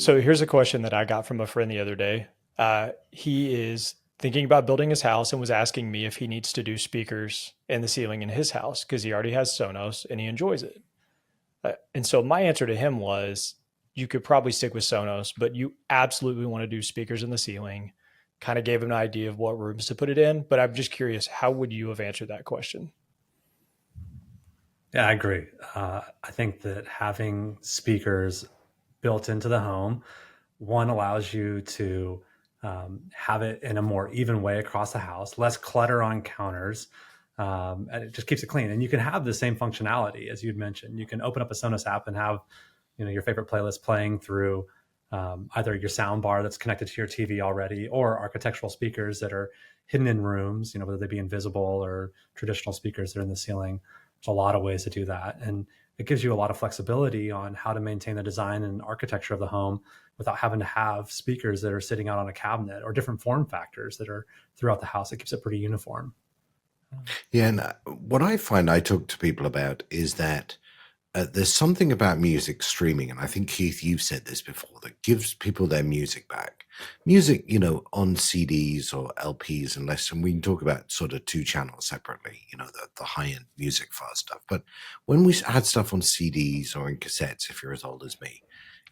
So here's a question that I got from a friend the other day. He is thinking about building his house and was asking me if he needs to do speakers in the ceiling in his house because he already has Sonos and he enjoys it. And so my answer to him was, you could probably stick with Sonos, but you absolutely want to do speakers in the ceiling. Kind of gave him an idea of what rooms to put it in, but I'm just curious, how would you have answered that question? Yeah, I agree. I think that having speakers built into the home, one allows you to have it in a more even way across the house, less clutter on counters, and it just keeps it clean. And you can have the same functionality as you'd mentioned. You can open up a Sonos app and have, your favorite playlist playing through either your sound bar that's connected to your TV already, or architectural speakers that are hidden in rooms, whether they be invisible or traditional speakers that are in the ceiling. There's a lot of ways to do that. And it gives you a lot of flexibility on how to maintain the design and architecture of the home without having to have speakers that are sitting out on a cabinet or different form factors that are throughout the house. It keeps it pretty uniform. Yeah, and what I find I talk to people about is that there's something about music streaming, and I think Keith, you've said this before, that gives people their music back. Music, on CDs or LPs, and we can talk about sort of two channels separately, the high end music fast stuff. But when we had stuff on CDs or in cassettes, if you're as old as me,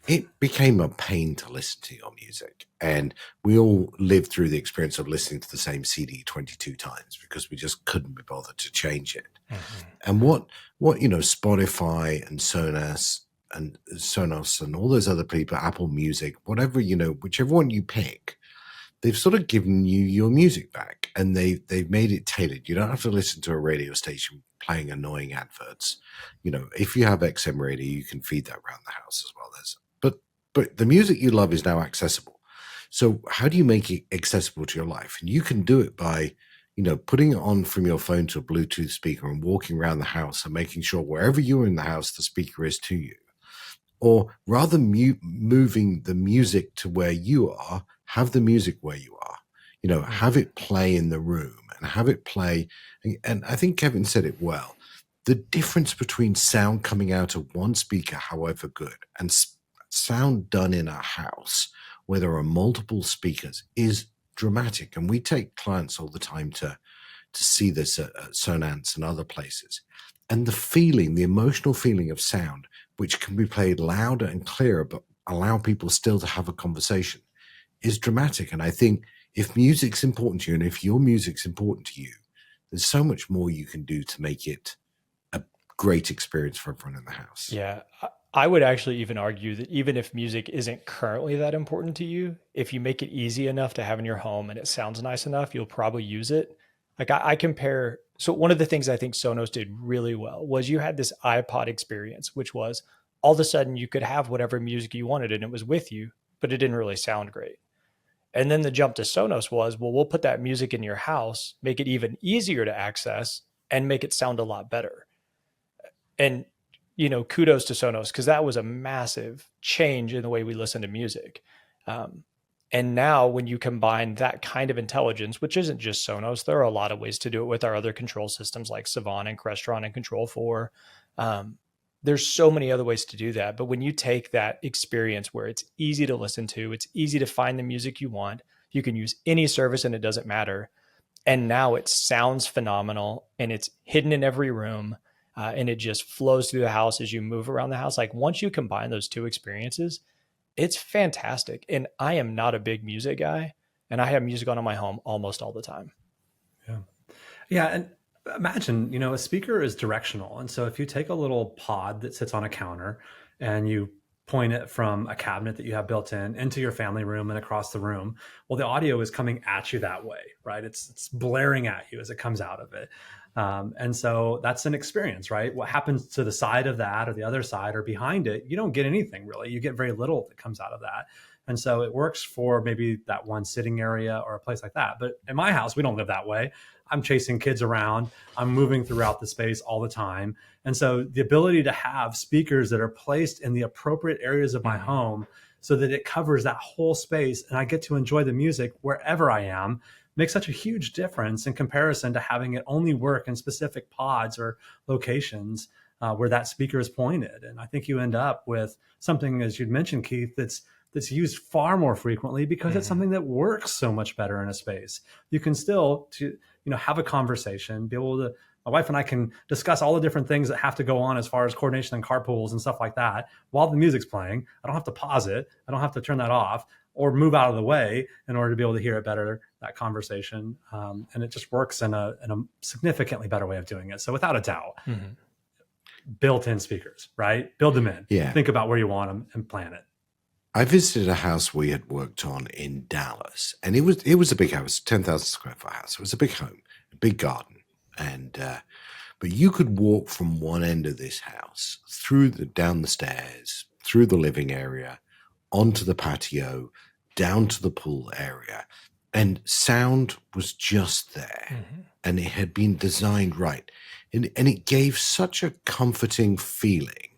it became a pain to listen to your music. And we all lived through the experience of listening to the same CD 22 times because we just couldn't be bothered to change it. Mhm. And what Spotify and Sonos and all those other people, Apple Music, whatever, whichever one you pick, they've sort of given you your music back, and they've made it tailored. You don't have to listen to a radio station playing annoying adverts. If you have XM radio, you can feed that around the house as well. But the music you love is now accessible. So how do you make it accessible to your life? And you can do it by putting it on from your phone to a Bluetooth speaker and walking around the house and making sure wherever you're in the house, the speaker is to you. Or rather moving the music to where you are, have the music where you are. Have Mhm. it play in the room and have it play. And I think Kevin said it well. The difference between sound coming out of one speaker, however good, and sound done in a house where there are multiple speakers is dramatic. And we take clients all the time to see this at Sonance and other places. And the emotional feeling of sound, which can be played louder and clearer, but allow people still to have a conversation, is dramatic. And I think if music's important to you and if your music's important to you, there's so much more you can do to make it a great experience for everyone in the house. Yeah, I would actually even argue that even if music isn't currently that important to you, if you make it easy enough to have in your home and it sounds nice enough, you'll probably use it. Like I compare, so one of the things I think Sonos did really well was you had this iPod experience, which was all of a sudden you could have whatever music you wanted and it was with you, but it didn't really sound great. And then the jump to Sonos was, well, we'll put that music in your house, make it even easier to access, and make it sound a lot better. And kudos to Sonos because that was a massive change in the way we listen to music. Um, and now, when you combine that kind of intelligence, which isn't just Sonos, there are a lot of ways to do it with our other control systems like Savant and Crestron and Control 4. Um, there's so many other ways to do that. But when you take that experience where it's easy to listen to, it's easy to find the music you want, you can use any service and it doesn't matter. And now it sounds phenomenal and it's hidden in every room, and it just flows through the house as you move around the house. Like once you combine those two experiences, it's fantastic. And I am not a big music guy, and I have music on in my home almost all the time. Yeah. Yeah. And imagine, a speaker is directional. And so if you take a little pod that sits on a counter and you point it from a cabinet that you have built in into your family room and across the room, well, the audio is coming at you that way, right? It's blaring at you as it comes out of it. And so that's an experience, right? What happens to the side of that or the other side or behind it, you don't get anything really. You get very little that comes out of that. And so it works for maybe that one sitting area or a place like that. But in my house, we don't live that way. I'm chasing kids around. I'm moving throughout the space all the time. And so the ability to have speakers that are placed in the appropriate areas of my Mhm. home so that it covers that whole space and I get to enjoy the music wherever I am makes such a huge difference in comparison to having it only work in specific pods or locations where that speaker is pointed. And I think you end up with something, as you'd mentioned, Keith, that's that's used far more frequently because it's something that works so much better in a space. You can still have a conversation, be able to, my wife and I can discuss all the different things that have to go on as far as coordination and carpools and stuff like that while the music's playing. I don't have to pause it. I don't have to turn that off or move out of the way in order to be able to hear it better, that conversation. And it just works in a significantly better way of doing it. So without a doubt, built-in speakers, right? Build them in. Yeah. Think about where you want them and plan it. I visited a house we had worked on in Dallas, and it was a big house, 10,000 square foot house. It was a big home, a big garden, and but you could walk from one end of this house down the stairs, through the living area, onto the patio, down to the pool area, and sound was just there, and it had been designed right, and it gave such a comforting feeling,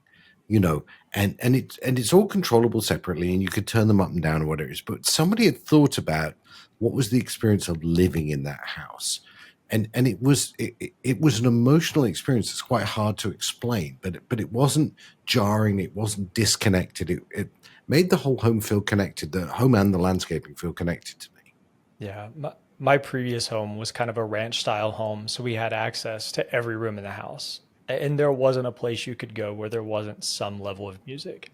and it's all controllable separately, and you could turn them up and down or whatever it is. But somebody had thought about what was the experience of living in that house, and it was an emotional experience. It's quite hard to explain, but it wasn't jarring. It wasn't disconnected. It made the whole home feel connected. The home and the landscaping feel connected to me. Yeah. My previous home was kind of a ranch style home. So we had access to every room in the house. And there wasn't a place you could go where there wasn't some level of music.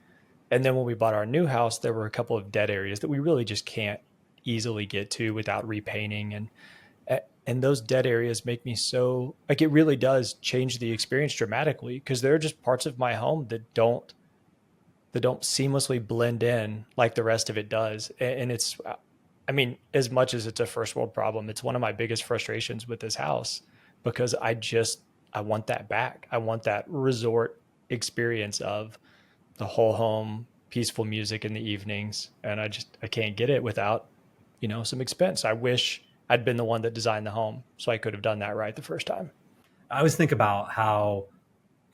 And then when we bought our new house, there were a couple of dead areas that we really just can't easily get to without repainting. And those dead areas make me so, like, it really does change the experience dramatically, because there are just parts of my home that don't seamlessly blend in like the rest of it does. And it's, I mean, as much as it's a first world problem, it's one of my biggest frustrations with this house, because I want that back. I want that resort experience of the whole home, peaceful music in the evenings. And I can't get it without, some expense. I wish I'd been the one that designed the home, so I could have done that right the first time. I always think about how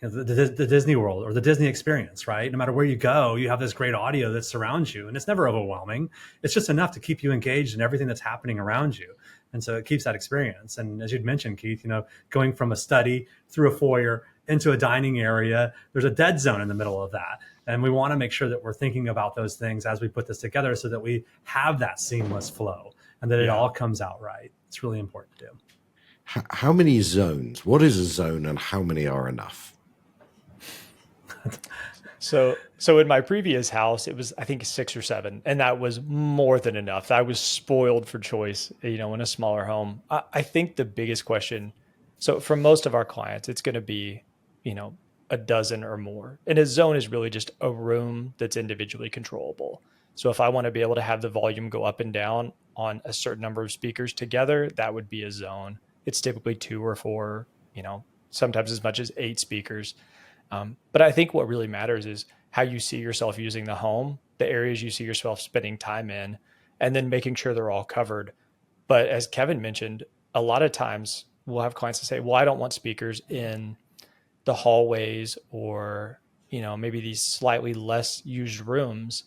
the Disney World or the Disney experience, right? No matter where you go, you have this great audio that surrounds you, and it's never overwhelming. It's just enough to keep you engaged in everything that's happening around you. And so it keeps that experience. And as you'd mentioned, Keith, going from a study through a foyer into a dining area, there's a dead zone in the middle of that. And we want to make sure that we're thinking about those things as we put this together so that we have that seamless flow and that it all comes out right. It's really important to do. How many zones? What is a zone, and how many are enough? So in my previous house, it was, I think, 6 or 7, and that was more than enough. I was spoiled for choice, in a smaller home. I think the biggest question, so for most of our clients, it's going to be, a dozen or more. And a zone is really just a room that's individually controllable. So if I want to be able to have the volume go up and down on a certain number of speakers together, that would be a zone. It's typically 2 or 4, sometimes as much as 8 speakers. But I think what really matters is how you see yourself using the home, the areas you see yourself spending time in, and then making sure they're all covered. But as Kevin mentioned, a lot of times we'll have clients that say, well, I don't want speakers in the hallways or, maybe these slightly less used rooms.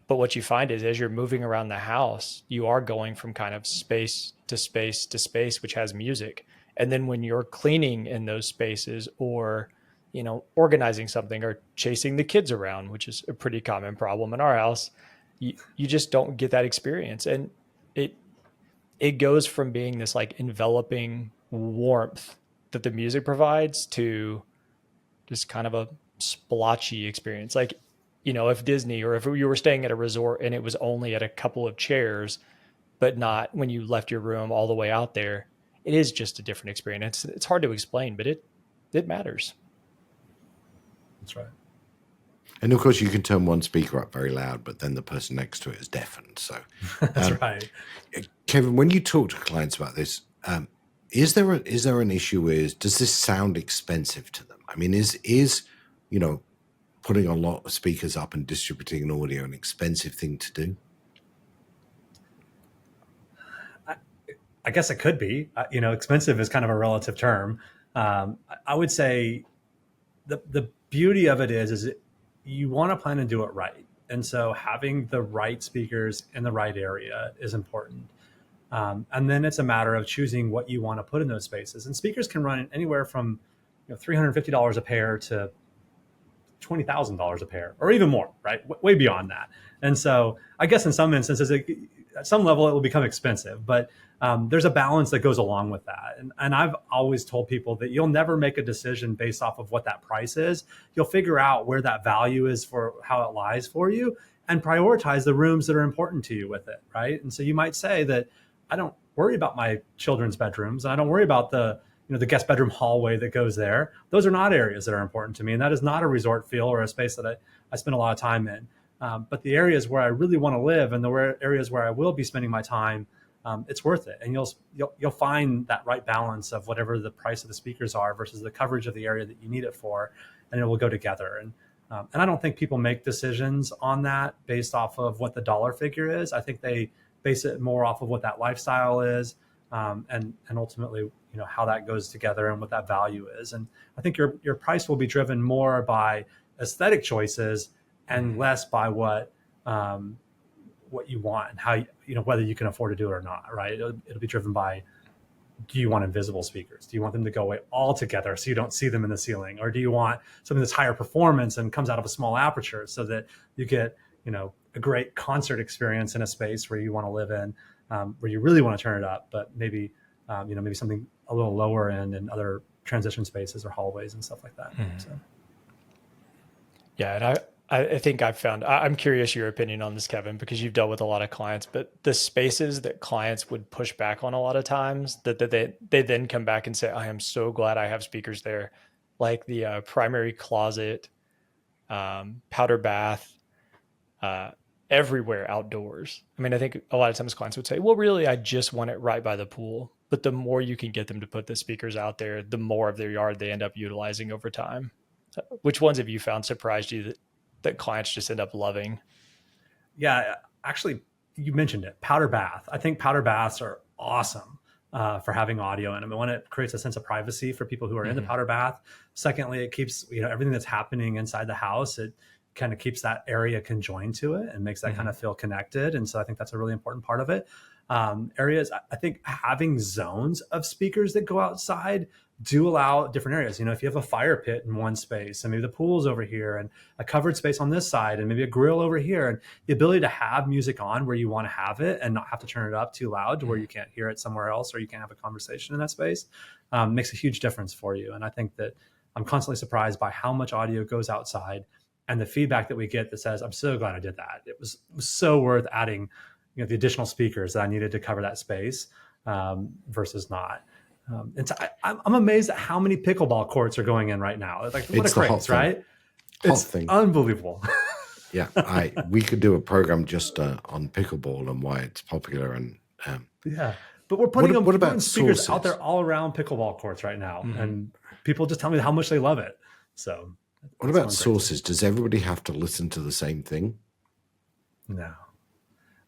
But what you find is as you're moving around the house, you are going from kind of space to space to space, which has music. And then when you're cleaning in those spaces or organizing something or chasing the kids around, which is a pretty common problem in our house, you just don't get that experience. And it goes from being this like enveloping warmth that the music provides to just kind of a splotchy experience. Like, if Disney or if you were staying at a resort and it was only at a couple of chairs, but not when you left your room all the way out there, it is just a different experience. It's hard to explain, but it matters. That's right. And of course, you can turn one speaker up very loud, but then the person next to it is deafened. So that's right. Kevin, when you talk to clients about this, is there an issue? Does this sound expensive to them? I mean, is putting a lot of speakers up and distributing an audio an expensive thing to do? I guess it could be. Expensive is kind of a relative term. I would say the beauty of it is you want to plan and do it right. And so having the right speakers in the right area is important. And then it's a matter of choosing what you want to put in those spaces. And speakers can run anywhere from $350 a pair to $20,000 a pair or even more, right? Way beyond that. And so I guess in some instances, at some level, it will become expensive, but there's a balance that goes along with that. And I've always told people that you'll never make a decision based off of what that price is. You'll figure out where that value is for how it lies for you and prioritize the rooms that are important to you with it, right? And so you might say that I don't worry about my children's bedrooms. And I don't worry about the guest bedroom hallway that goes there. Those are not areas that are important to me. And that is not a resort feel or a space that I spend a lot of time in. But the areas where I really want to live and the areas where I will be spending my time, it's worth it. And you'll find that right balance of whatever the price of the speakers are versus the coverage of the area that you need it for, and it will go together. And I don't think people make decisions on that based off of what the dollar figure is. I think they base it more off of what that lifestyle is, and ultimately, how that goes together and what that value is. And I think your price will be driven more by aesthetic choices and less by what you want and how whether you can afford to do it or not, right? It'll be driven by, do you want invisible speakers? Do you want them to go away altogether so you don't see them in the ceiling? Or do you want something that's higher performance and comes out of a small aperture so that you get, a great concert experience in a space where you want to live in, where you really want to turn it up, but maybe something a little lower end in other transition spaces or hallways and stuff like that. So. Yeah. And I think I've found, I'm curious your opinion on this, Kevin, because you've dealt with a lot of clients, but the spaces that clients would push back on a lot of times that they then come back and say, I am so glad I have speakers there. Like the primary closet, powder bath, everywhere outdoors. I mean, I think a lot of times clients would say, well, really, I just want it right by the pool. But the more you can get them to put the speakers out there, the more of their yard they end up utilizing over time. Which ones have you found surprised you that clients just end up loving? Yeah, actually, you mentioned it, powder bath. I think powder baths are awesome for having audio in them. And one, it creates a sense of privacy for people who are in the powder bath. Secondly, it keeps everything that's happening inside the house. It kind of keeps that area conjoined to it and makes that kind of feel connected. And so I think that's a really important part of it. Areas, I think having zones of speakers that go outside do allow different areas. If you have a fire pit in one space and maybe the pool's over here and a covered space on this side and maybe a grill over here, and the ability to have music on where you want to have it and not have to turn it up too loud to where you can't hear it somewhere else or you can't have a conversation in that space makes a huge difference for you. And I think that I'm constantly surprised by how much audio goes outside and the feedback that we get that says, I'm so glad I did that. It was so worth adding the additional speakers that I needed to cover that space versus not. And so I'm amazed at how many pickleball courts are going in right now. Like, what a craze, right? It's unbelievable. Yeah, we could do a program just on pickleball and why it's popular. And yeah, but we're putting speakers sources out there all around pickleball courts right now, and people just tell me how much they love it. So, what about sources? Does everybody have to listen to the same thing?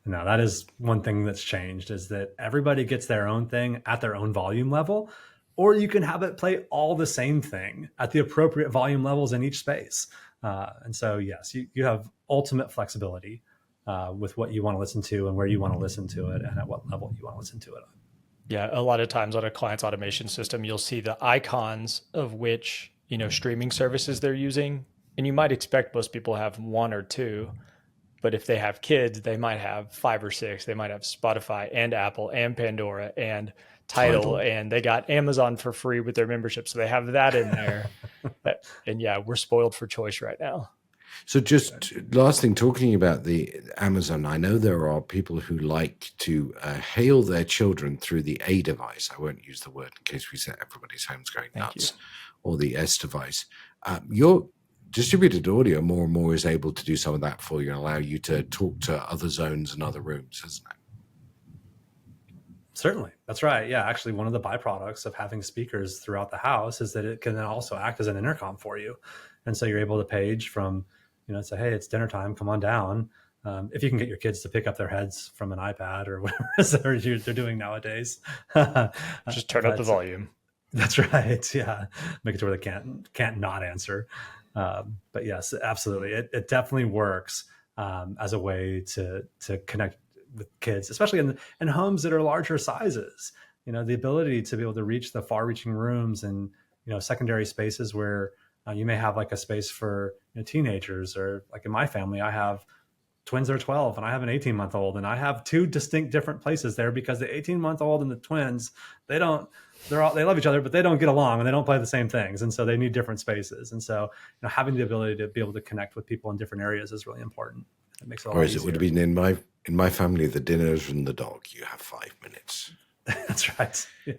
No, that is one thing that's changed, is that everybody gets their own thing at their own volume level, or you can have it play all the same thing at the appropriate volume levels in each space. And so, yes, you have ultimate flexibility with what you want to listen to and where you want to listen to it and at what level you want to listen to it on. Yeah, a lot of times on a client's automation system, you'll see the icons of which, streaming services they're using. And you might expect most people have one or two. But if they have kids, they might have 5 or 6. They might have Spotify and Apple and Pandora and Tidal, and they got Amazon for free with their membership. So they have that in there. And yeah, we're spoiled for choice right now. So just last thing, talking about the Amazon, I know there are people who like to hail their children through the A device. I won't use the word in case we say everybody's home's going nuts, or the S device. Your distributed audio more and more is able to do some of that for you and allow you to talk to other zones and other rooms, isn't it? Certainly. That's right. Yeah. Actually, one of the byproducts of having speakers throughout the house is that it can then also act as an intercom for you. And so you're able to page from, say, hey, it's dinner time, come on down. If you can get your kids to pick up their heads from an iPad or whatever they're doing nowadays. Just turn up the volume. That's right. Yeah. Make it to where they can't not answer. But yes, absolutely. It definitely works as a way to connect with kids, especially in homes that are larger sizes. The ability to be able to reach the far-reaching rooms and secondary spaces where You may have like a space for teenagers, or like in my family, I have twins are 12 and I have an 18-month-old, and I have two distinct different places there because the 18-month-old and the twins, they love each other, but they don't get along and they don't play the same things. And so they need different spaces. And so, having the ability to be able to connect with people in different areas is really important. It makes it a lot Whereas easier. it would have been in my family, the dinners and the dog, you have 5 minutes. That's right. Yeah.